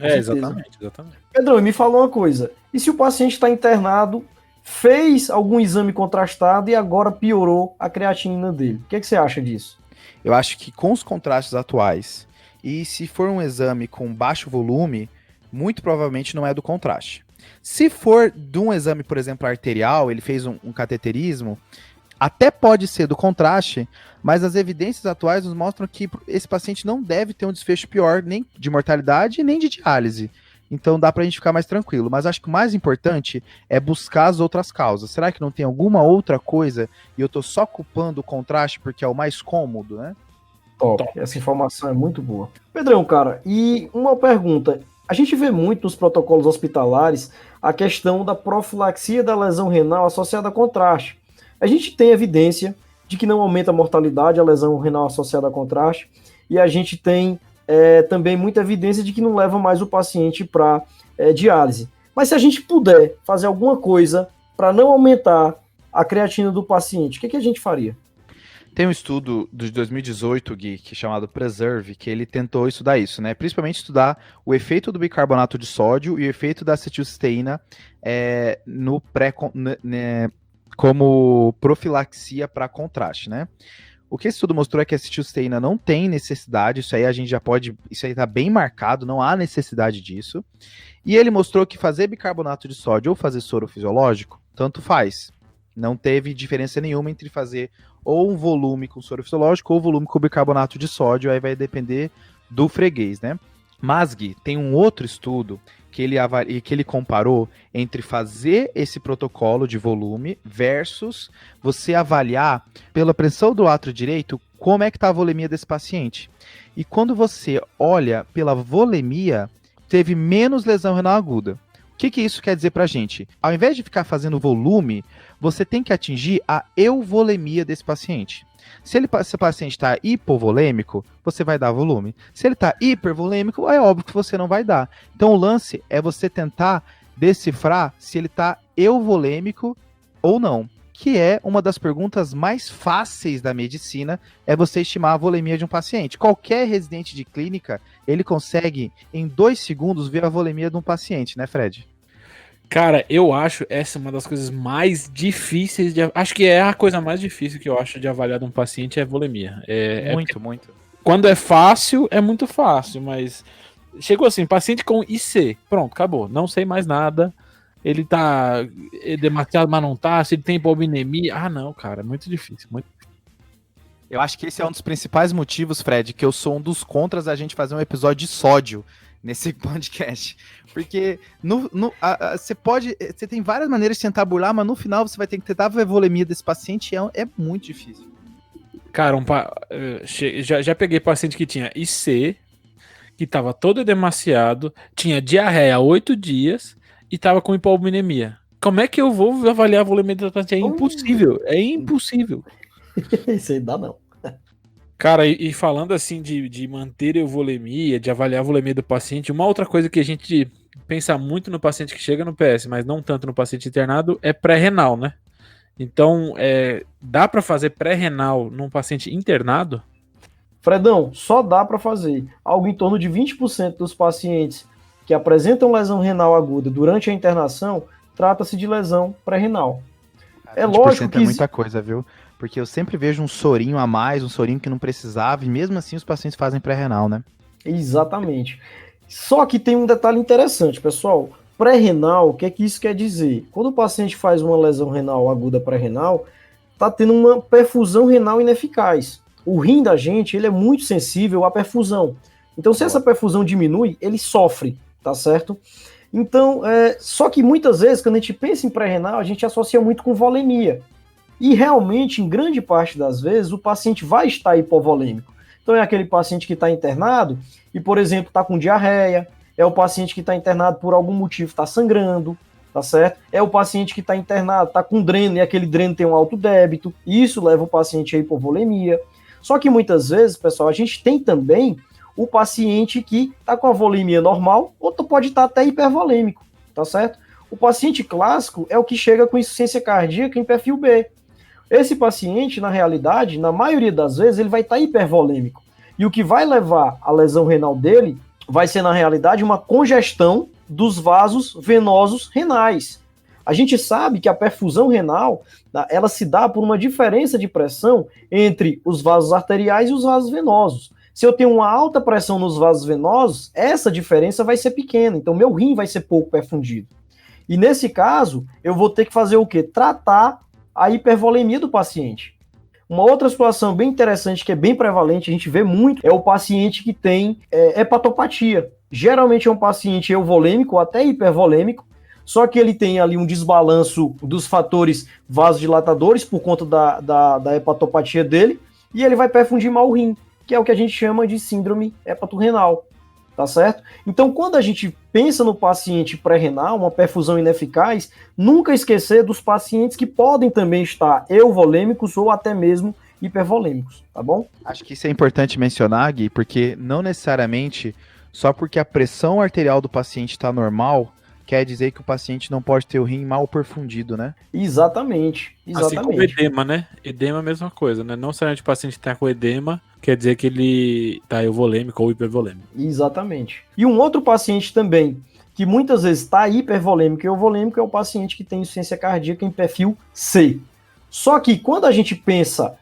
Exatamente. Pedrão, me fala uma coisa. E se o paciente está internado, fez algum exame contrastado e agora piorou a creatinina dele? O que você acha disso? Eu acho que com os contrastes atuais, e se for um exame com baixo volume, muito provavelmente não é do contraste. Se for de um exame, por exemplo, arterial, ele fez um cateterismo, até pode ser do contraste, mas as evidências atuais nos mostram que esse paciente não deve ter um desfecho pior, nem de mortalidade, nem de diálise. Então dá pra gente ficar mais tranquilo. Mas acho que o mais importante é buscar as outras causas. Será que não tem alguma outra coisa e eu tô só culpando o contraste porque é o mais cômodo, né? Top. Essa informação é muito boa. Pedrão, cara, e uma pergunta. A gente vê muito nos protocolos hospitalares a questão da profilaxia da lesão renal associada a contraste. A gente tem evidência de que não aumenta a mortalidade a lesão renal associada a contraste, e a gente tem também muita evidência de que não leva mais o paciente para diálise. Mas se a gente puder fazer alguma coisa para não aumentar a creatina do paciente, o que a gente faria? Tem um estudo de 2018, Gui, que é chamado Preserve, que ele tentou estudar isso, né? Principalmente estudar o efeito do bicarbonato de sódio e o efeito da acetilcisteína no como profilaxia para contraste, né? O que esse estudo mostrou é que a acetilcisteína não tem necessidade, isso aí a gente já pode, isso aí tá bem marcado, não há necessidade disso. E ele mostrou que fazer bicarbonato de sódio ou fazer soro fisiológico, tanto faz. Não teve diferença nenhuma entre fazer ou um volume com soro fisiológico ou volume com bicarbonato de sódio, aí vai depender do freguês, né? Mas, Gui, tem um outro estudo que ele comparou entre fazer esse protocolo de volume versus você avaliar pela pressão do átrio direito como é que está a volemia desse paciente. E quando você olha pela volemia, teve menos lesão renal aguda. O que isso quer dizer pra gente? Ao invés de ficar fazendo volume, você tem que atingir a euvolemia desse paciente. Se o paciente está hipovolêmico, você vai dar volume. Se ele está hipervolêmico, é óbvio que você não vai dar. Então o lance é você tentar decifrar se ele está euvolêmico ou não, que é uma das perguntas mais fáceis da medicina, é você estimar a volemia de um paciente. Qualquer residente de clínica, ele consegue, em 2 segundos, ver a volemia de um paciente, né, Fred? Cara, eu acho essa uma das coisas mais difíceis de... Acho que é a coisa mais difícil que eu acho de avaliar de um paciente é a volemia. Muito. Quando é fácil, é muito fácil, mas... Chegou assim, paciente com IC, pronto, acabou. Não sei mais nada. Ele tá demasiado, mas não tá. Se ele tem hipominemia... Ah, não, cara, é muito difícil, muito. Eu acho que esse é um dos principais motivos, Fred, que eu sou um dos contras da gente fazer um episódio de sódio nesse podcast. Porque você tem várias maneiras de tentar burlar, mas no final você vai ter que tentar ver a volemia desse paciente, é muito difícil. Cara, já peguei paciente que tinha IC, que tava todo edemaciado, tinha diarreia há 8 dias e tava com hipominemia. Como é que eu vou avaliar a volemia desse paciente? É impossível, é impossível. Isso aí dá não. Cara, e falando assim de manter a volemia, de avaliar a volemia do paciente, uma outra coisa que a gente pensa muito no paciente que chega no PS, mas não tanto no paciente internado, é pré-renal, né? Então, dá para fazer pré-renal num paciente internado? Fredão, só dá para fazer. Algo em torno de 20% dos pacientes que apresentam lesão renal aguda durante a internação, trata-se de lesão pré-renal. É lógico que... é muita coisa, viu? Porque eu sempre vejo um sorinho a mais, um sorinho que não precisava, e mesmo assim os pacientes fazem pré-renal, né? Exatamente. Só que tem um detalhe interessante, pessoal. Pré-renal, o que é que isso quer dizer? Quando o paciente faz uma lesão renal aguda pré-renal, está tendo uma perfusão renal ineficaz. O rim da gente, ele é muito sensível à perfusão. Então, se essa perfusão diminui, ele sofre, tá certo? Então, só que muitas vezes, quando a gente pensa em pré-renal, a gente associa muito com volemia. E realmente, em grande parte das vezes, o paciente vai estar hipovolêmico. Então, é aquele paciente que está internado e, por exemplo, está com diarreia, é o paciente que está internado por algum motivo, está sangrando, tá certo? É o paciente que está internado, está com dreno, e aquele dreno tem um alto débito, e isso leva o paciente a hipovolemia. Só que muitas vezes, pessoal, a gente tem também o paciente que está com a volemia normal, ou pode estar até hipervolêmico, tá certo? O paciente clássico é o que chega com insuficiência cardíaca em perfil B. Esse paciente, na realidade, na maioria das vezes, ele vai estar hipervolêmico. E o que vai levar a lesão renal dele vai ser, na realidade, uma congestão dos vasos venosos renais. A gente sabe que a perfusão renal, ela se dá por uma diferença de pressão entre os vasos arteriais e os vasos venosos. Se eu tenho uma alta pressão nos vasos venosos, essa diferença vai ser pequena, então meu rim vai ser pouco perfundido. E nesse caso, eu vou ter que fazer o quê? Tratar a hipervolemia do paciente. Uma outra situação bem interessante, que é bem prevalente, a gente vê muito, é o paciente que tem hepatopatia. Geralmente é um paciente euvolêmico ou até hipervolêmico, só que ele tem ali um desbalanço dos fatores vasodilatadores por conta da hepatopatia dele, e ele vai perfundir mal o rim, que é o que a gente chama de síndrome hepatorrenal, tá certo? Então, quando a gente pensa no paciente pré-renal, uma perfusão ineficaz, nunca esquecer dos pacientes que podem também estar euvolêmicos ou até mesmo hipervolêmicos, tá bom? Acho que isso é importante mencionar, Gui, porque não necessariamente, só porque a pressão arterial do paciente está normal, quer dizer que o paciente não pode ter o rim mal perfundido, né? Exatamente, Assim como exatamente. edema, né? Edema é a mesma coisa, né? Não necessariamente o paciente tá com edema, quer dizer que ele tá euvolêmico ou hipervolêmico. Exatamente. E um outro paciente também, que muitas vezes está hipervolêmico e euvolêmico, é o paciente que tem insuficiência cardíaca em perfil C. Só que quando a gente pensa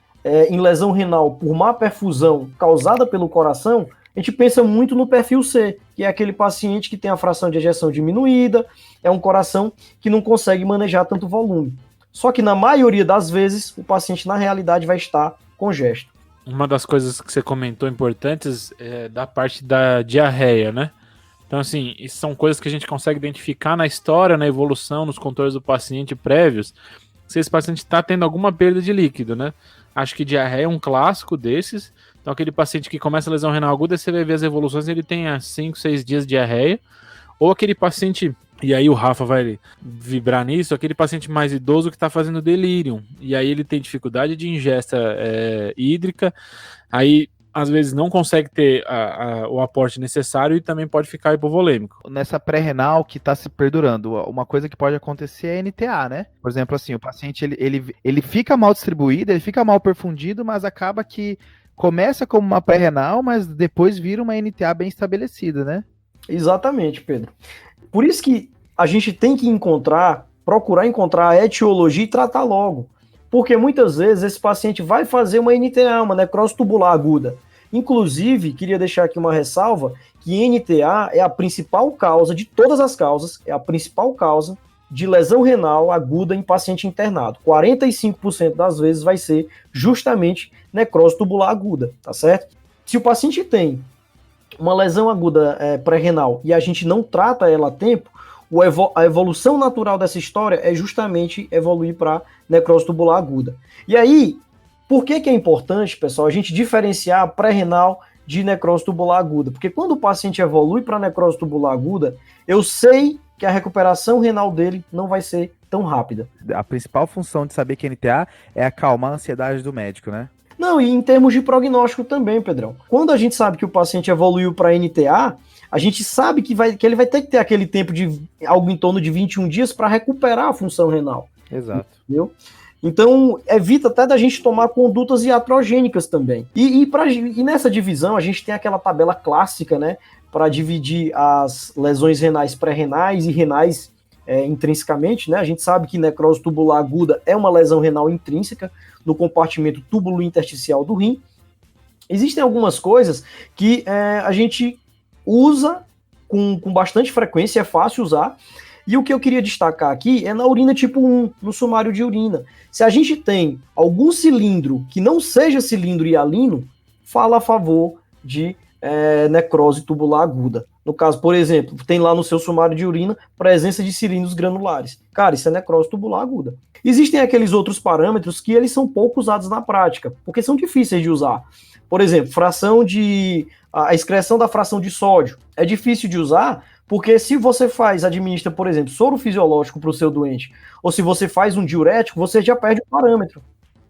em lesão renal por má perfusão causada pelo coração, a gente pensa muito no perfil C, que é aquele paciente que tem a fração de ejeção diminuída, é um coração que não consegue manejar tanto volume. Só que na maioria das vezes, o paciente na realidade vai estar congesto. Uma das coisas que você comentou importantes é da parte da diarreia, né? Então, assim, isso são coisas que a gente consegue identificar na história, na evolução, nos controles do paciente prévios, se esse paciente está tendo alguma perda de líquido, né? Acho que diarreia é um clássico desses. Então, aquele paciente que começa a lesão renal aguda, você vai ver as evoluções, ele tem 5, 6 dias de diarreia. Ou aquele paciente, e aí o Rafa vai vibrar nisso, aquele paciente mais idoso que está fazendo delírio. E aí ele tem dificuldade de ingesta hídrica, aí às vezes não consegue ter o aporte necessário e também pode ficar hipovolêmico. Nessa pré-renal que está se perdurando, uma coisa que pode acontecer é NTA, né? Por exemplo, assim, o paciente ele fica mal distribuído, ele fica mal perfundido, mas acaba que começa como uma pré-renal, mas depois vira uma NTA bem estabelecida, né? Exatamente, Pedro. Por isso que a gente tem que procurar encontrar a etiologia e tratar logo. Porque muitas vezes esse paciente vai fazer uma NTA, uma necrose tubular aguda. Inclusive, queria deixar aqui uma ressalva, que NTA é a principal causa de todas as causas, é a principal causa de lesão renal aguda em paciente internado. 45% das vezes vai ser justamente necrose tubular aguda, tá certo? Se o paciente tem uma lesão aguda pré-renal e a gente não trata ela a tempo, a evolução natural dessa história é justamente evoluir para necrose tubular aguda. E aí, por que é importante, pessoal, a gente diferenciar pré-renal de necrose tubular aguda? Porque quando o paciente evolui para necrose tubular aguda, eu sei que a recuperação renal dele não vai ser tão rápida. A principal função de saber que é NTA é acalmar a ansiedade do médico, né? Não, e em termos de prognóstico também, Pedrão. Quando a gente sabe que o paciente evoluiu para NTA, a gente sabe que ele vai ter que ter aquele tempo de algo em torno de 21 dias para recuperar a função renal. Exato. Entendeu? Então, evita até da gente tomar condutas iatrogênicas também. E nessa divisão, a gente tem aquela tabela clássica, né, para dividir as lesões renais pré-renais e renais intrinsecamente, né? A gente sabe que necrose tubular aguda é uma lesão renal intrínseca no compartimento túbulo-intersticial do rim. Existem algumas coisas que a gente usa com bastante frequência, é fácil usar, e o que eu queria destacar aqui é na urina tipo 1, no sumário de urina. Se a gente tem algum cilindro que não seja cilindro hialino, fala a favor de necrose tubular aguda. No caso, por exemplo, tem lá no seu sumário de urina presença de cilindros granulares. Cara, isso é necrose tubular aguda. Existem aqueles outros parâmetros que eles são pouco usados na prática, porque são difíceis de usar. Por exemplo, a excreção da fração de sódio é difícil de usar, porque se você administra, por exemplo, soro fisiológico para o seu doente, ou se você faz um diurético, você já perde o parâmetro,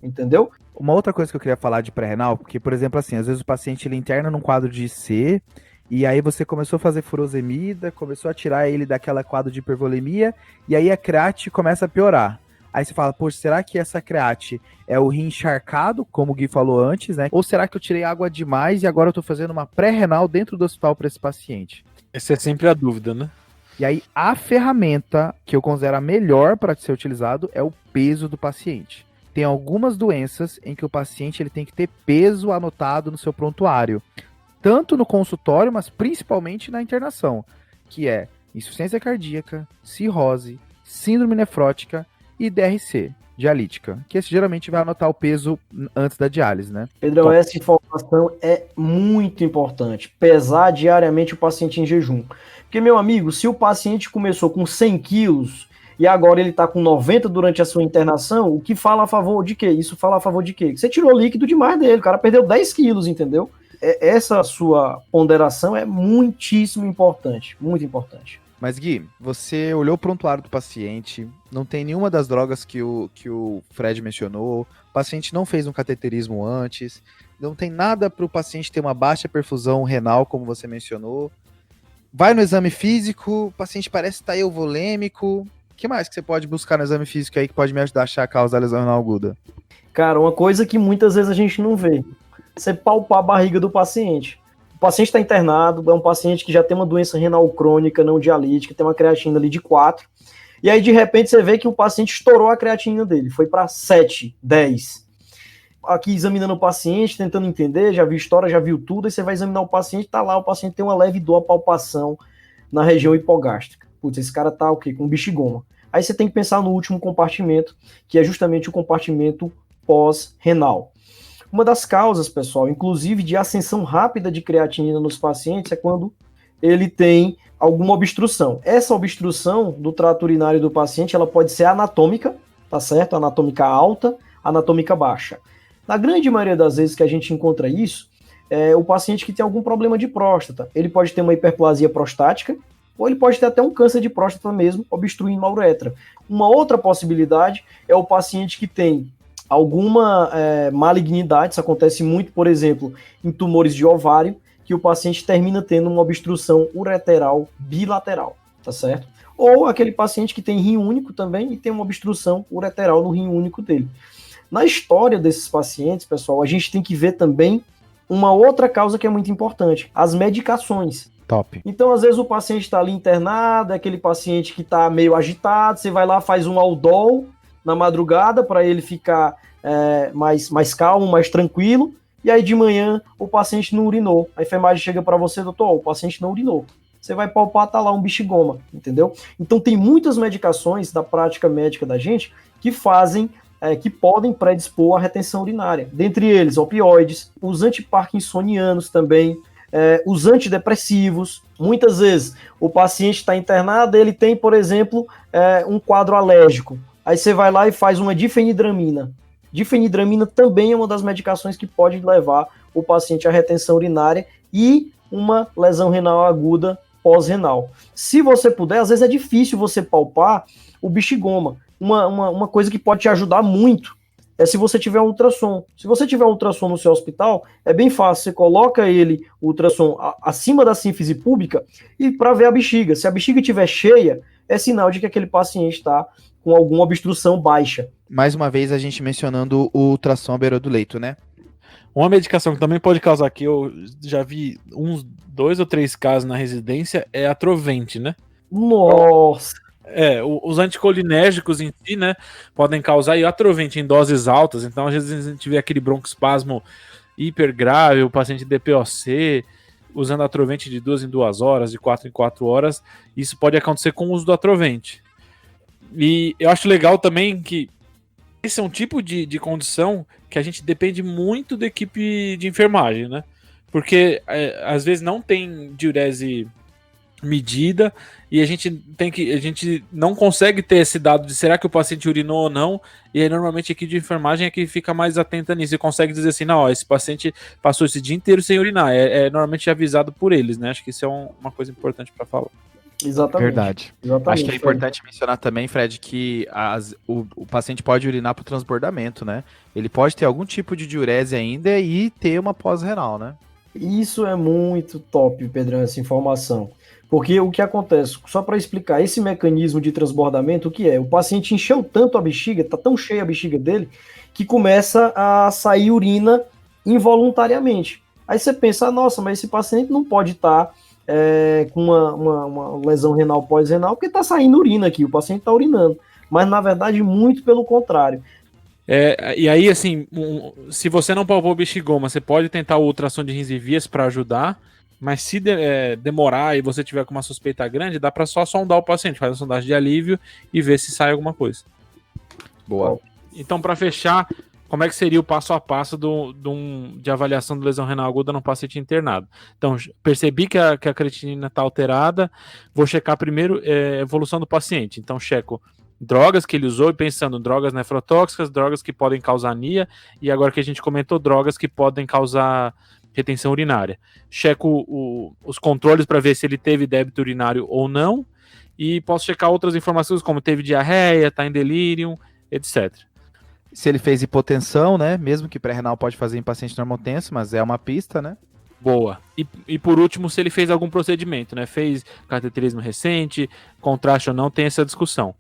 entendeu? Uma outra coisa que eu queria falar de pré-renal, porque, por exemplo, assim, às vezes o paciente ele interna num quadro de C, e aí você começou a fazer furosemida, começou a tirar ele daquela quadro de hipervolemia, e aí a create começa a piorar. Aí você fala, poxa, será que essa create é o rim encharcado, como o Gui falou antes, né? Ou será que eu tirei água demais e agora eu tô fazendo uma pré-renal dentro do hospital para esse paciente? Essa é sempre a dúvida, né? E aí a ferramenta que eu considero a melhor para ser utilizado é o peso do paciente. Tem algumas doenças em que o paciente ele tem que ter peso anotado no seu prontuário, tanto no consultório, mas principalmente na internação, que é insuficiência cardíaca, cirrose, síndrome nefrótica e DRC, dialítica, que esse geralmente vai anotar o peso antes da diálise, né? Pedrão, essa informação é muito importante, pesar diariamente o paciente em jejum. Porque, meu amigo, se o paciente começou com 100 quilos e agora ele está com 90 durante a sua internação, o que fala a favor de quê? Isso fala a favor de quê? Que você tirou líquido demais dele, o cara perdeu 10 quilos, entendeu? Essa sua ponderação é muitíssimo importante, muito importante. Mas, Gui, você olhou o prontuário do paciente, não tem nenhuma das drogas que o Fred mencionou, o paciente não fez um cateterismo antes, não tem nada para o paciente ter uma baixa perfusão renal, como você mencionou. vai no exame físico, o paciente parece estar euvolêmico. O que mais que você pode buscar no exame físico aí que pode me ajudar a achar a causa da lesão renal aguda? Cara, uma coisa que muitas vezes a gente não vê, você palpar a barriga do paciente. O paciente está internado, é um paciente que já tem uma doença renal crônica, não dialítica, tem uma creatina ali de 4, e aí de repente você vê que o paciente estourou a creatina dele, foi para 7, 10. Aqui examinando o paciente, tentando entender, já viu história, já viu tudo, aí você vai examinar o paciente, tá lá, o paciente tem uma leve dor, palpação na região hipogástrica. Putz, esse cara tá o quê? Com bexigoma. Aí você tem que pensar no último compartimento, que é justamente o compartimento pós-renal. Uma das causas, pessoal, inclusive de ascensão rápida de creatinina nos pacientes, é quando ele tem alguma obstrução. Essa obstrução do trato urinário do paciente, ela pode ser anatômica, tá certo? Anatômica alta, anatômica baixa. Na grande maioria das vezes que a gente encontra isso, é o paciente que tem algum problema de próstata. Ele pode ter uma hiperplasia prostática, ou ele pode ter até um câncer de próstata mesmo, obstruindo a uretra. Uma outra possibilidade é o paciente que tem alguma malignidade, isso acontece muito, por exemplo, em tumores de ovário, que o paciente termina tendo uma obstrução ureteral bilateral, tá certo? Ou aquele paciente que tem rim único também e tem uma obstrução ureteral no rim único dele. Na história desses pacientes, pessoal, a gente tem que ver também uma outra causa que é muito importante, as medicações. Top. Então, às vezes, o paciente está ali internado, é aquele paciente que está meio agitado, você vai lá, faz um Aldol na madrugada para ele ficar mais calmo, mais tranquilo, e aí de manhã o paciente não urinou. A enfermagem chega para você, doutor, o paciente não urinou. Você vai palpar, tá lá um bexigoma, entendeu? Então, tem muitas medicações da prática médica da gente que fazem que podem predispor à retenção urinária. Dentre eles, opioides, os antiparkinsonianos também, os antidepressivos. Muitas vezes o paciente está internado, ele tem, por exemplo, um quadro alérgico. Aí você vai lá e faz uma difenidramina. Difenidramina também é uma das medicações que pode levar o paciente à retenção urinária e uma lesão renal aguda pós-renal. Se você puder, às vezes é difícil você palpar o bexigoma. Uma coisa que pode te ajudar muito é se você tiver um ultrassom. Se você tiver um ultrassom no seu hospital, é bem fácil. Você coloca o ultrassom acima da sínfise pública e para ver a bexiga. Se a bexiga estiver cheia, é sinal de que aquele paciente está com alguma obstrução baixa. Mais uma vez a gente mencionando o ultrassom à beira do leito, né? Uma medicação que também pode causar, que eu já vi uns 2 ou 3 casos na residência, é a Atrovent, né? Nossa! Os anticolinérgicos em si, né, podem causar, e a Atrovent em doses altas, então às vezes a gente vê aquele broncoespasmo hiper grave, o paciente DPOC, usando a Atrovent de 2 em 2 horas, de 4 em 4 horas, isso pode acontecer com o uso do Atrovent. E eu acho legal também que esse é um tipo de condição que a gente depende muito da equipe de enfermagem, né, porque às vezes não tem diurese medida e a gente não consegue ter esse dado de será que o paciente urinou ou não, e aí normalmente a equipe de enfermagem é que fica mais atenta nisso e consegue dizer assim, não, ó, esse paciente passou esse dia inteiro sem urinar, normalmente avisado por eles, né, acho que isso é uma coisa importante para falar. Exatamente. Verdade. Exatamente. Acho que é importante mencionar também, Fred, que o paciente pode urinar por transbordamento, né, ele pode ter algum tipo de diurese ainda e ter uma pós-renal, né. Isso é muito top, Pedrão, essa informação. Porque o que acontece, só para explicar, esse mecanismo de transbordamento, o que é? O paciente encheu tanto a bexiga, tá tão cheia a bexiga dele, que começa a sair urina involuntariamente. Aí você pensa, nossa, mas esse paciente não pode estar com uma lesão renal pós-renal, porque tá saindo urina aqui, o paciente tá urinando. Mas, na verdade, muito pelo contrário. E aí, assim, se você não palpou bexigoma, você pode tentar o ultrassom de rins e vias para ajudar, mas se demorar e você tiver com uma suspeita grande, dá para só sondar o paciente, faz uma sondagem de alívio e ver se sai alguma coisa. Boa. Então, para fechar, como é que seria o passo a passo de avaliação de lesão renal aguda num paciente internado? Então, percebi que a creatinina está alterada, vou checar primeiro a evolução do paciente. Então, checo drogas que ele usou e pensando drogas nefrotóxicas, drogas que podem causar anemia, e agora que a gente comentou, drogas que podem causar retenção urinária. Checo os controles para ver se ele teve débito urinário ou não, e posso checar outras informações como teve diarreia, está em delírio, etc. Se ele fez hipotensão, né, mesmo que pré-renal pode fazer em paciente normotenso, mas é uma pista, né? Boa. E por último, se ele fez algum procedimento, né? Fez cateterismo recente, contraste ou não, tem essa discussão.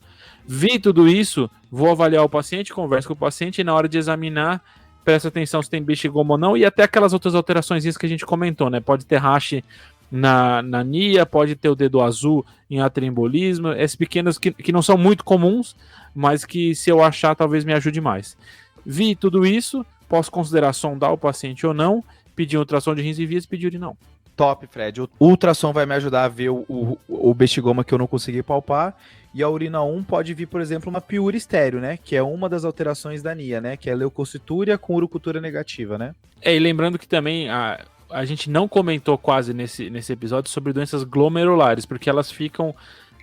Vi tudo isso, vou avaliar o paciente, converso com o paciente e na hora de examinar, presta atenção se tem bexigoma ou não e até aquelas outras alterações que a gente comentou, né? Pode ter rash na NIA, pode ter o dedo azul em atrembolismo, esses pequenos que não são muito comuns, mas que se eu achar talvez me ajude mais. Vi tudo isso, posso considerar sondar o paciente ou não, pedir ultrassom de rins e vias e pedir urinão. Top, Fred. O ultrassom vai me ajudar a ver o bexigoma que eu não consegui palpar. E a urina 1 pode vir, por exemplo, uma piúria estéreo, né? Que é uma das alterações da NIA, né? Que é leucocitúria com urocultura negativa, né? E lembrando que também a gente não comentou quase nesse episódio sobre doenças glomerulares, porque elas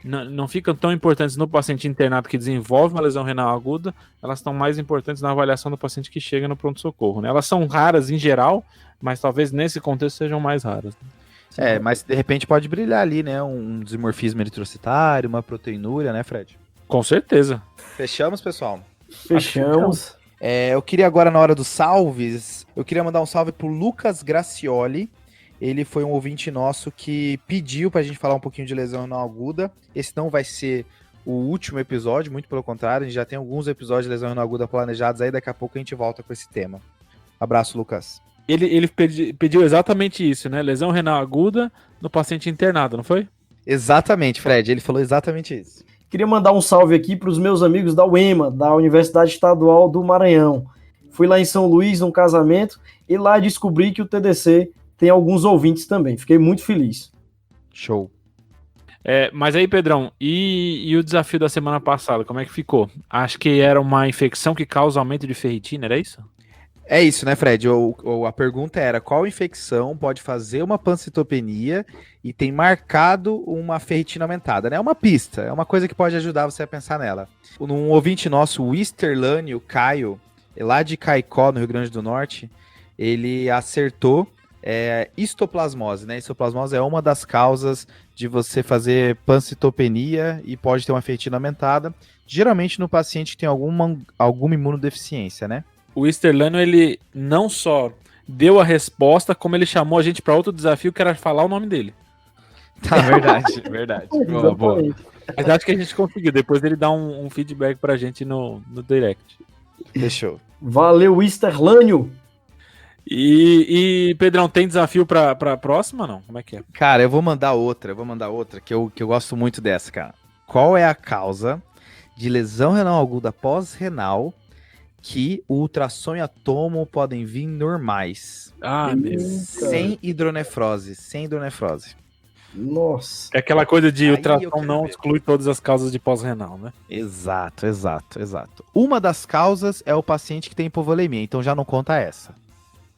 não ficam tão importantes no paciente internado que desenvolve uma lesão renal aguda, elas estão mais importantes na avaliação do paciente que chega no pronto-socorro, né? Elas são raras em geral, mas talvez nesse contexto sejam mais raras. Mas de repente pode brilhar ali, né? Um desmorfismo eritrocitário, uma proteinúria, né, Fred? Com certeza. Fechamos, pessoal? Fechamos. Eu queria agora, na hora dos salves, eu queria mandar um salve pro Lucas Gracioli. Ele foi um ouvinte nosso que pediu pra gente falar um pouquinho de lesão renal aguda. Esse não vai ser o último episódio, muito pelo contrário, a gente já tem alguns episódios de lesão renal aguda planejados aí, daqui a pouco a gente volta com esse tema. Abraço, Lucas. Ele pediu exatamente isso, né? Lesão renal aguda no paciente internado, não foi? Exatamente, Fred, ele falou exatamente isso. Queria mandar um salve aqui para os meus amigos da UEMA, da Universidade Estadual do Maranhão. Fui lá em São Luís num casamento e lá descobri que o TDC tem alguns ouvintes também. Fiquei muito feliz. Show. Mas aí, Pedrão, e o desafio da semana passada, como é que ficou? Acho que era uma infecção que causa aumento de ferritina, era isso? É isso, né, Fred? A pergunta era qual infecção pode fazer uma pancitopenia e tem marcado uma ferritina aumentada, né? É uma pista, é uma coisa que pode ajudar você a pensar nela. Um ouvinte nosso, o Easterlânio Caio, lá de Caicó, no Rio Grande do Norte, ele acertou histoplasmose, né? Histoplasmose é uma das causas de você fazer pancitopenia e pode ter uma ferritina aumentada, geralmente no paciente que tem alguma imunodeficiência, né? O Easterlânio, ele não só deu a resposta, como ele chamou a gente para outro desafio, que era falar o nome dele. Tá, verdade, verdade. Boa. Mas acho que a gente conseguiu, depois ele dá um feedback pra gente no direct. Fechou. Valeu, Easterlânio! E Pedrão, tem desafio pra próxima, não? Como é que é? Cara, eu vou mandar outra, que eu gosto muito dessa, cara. Qual é a causa de lesão renal aguda pós-renal que o ultrassom e a tomo podem vir normais? Sem hidronefrose, Nossa. É aquela coisa de Aí ultrassom não exclui todas as causas de pós-renal, né? Exato. Uma das causas é o paciente que tem hipovolemia, então já não conta essa.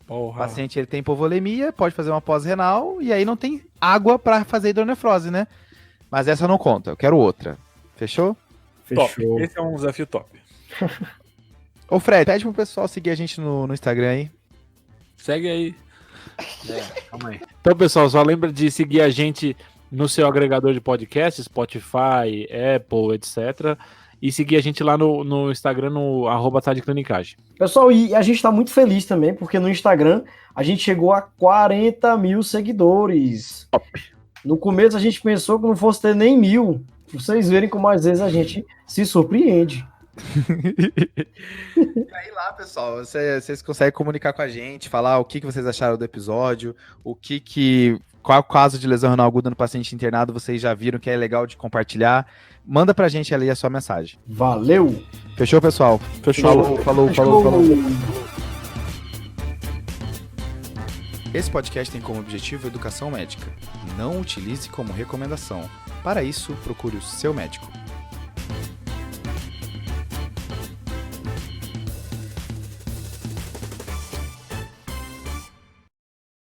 Porra. O paciente ele tem hipovolemia, pode fazer uma pós-renal e aí não tem água para fazer hidronefrose, né? Mas essa não conta, eu quero outra. Fechou? Top. Esse é um desafio top. Ô Fred, pede pro pessoal seguir a gente no Instagram aí. Segue aí. Calma aí. Então, pessoal, só lembra de seguir a gente no seu agregador de podcast, Spotify, Apple, etc. E seguir a gente lá no Instagram, no @tadeclinicagem. Pessoal, e a gente tá muito feliz também, porque no Instagram a gente chegou a 40 mil seguidores. Top. No começo a gente pensou que não fosse ter nem 1.000. Pra vocês verem como às vezes a gente se surpreende. E aí lá, pessoal, vocês conseguem comunicar com a gente, falar o que vocês acharam do episódio, qual caso de lesão renal aguda no paciente internado vocês já viram que é legal de compartilhar. Manda pra gente ali a sua mensagem. Valeu! Fechou, pessoal? Fechou. Falou. Esse podcast tem como objetivo educação médica. Não utilize como recomendação. Para isso, procure o seu médico.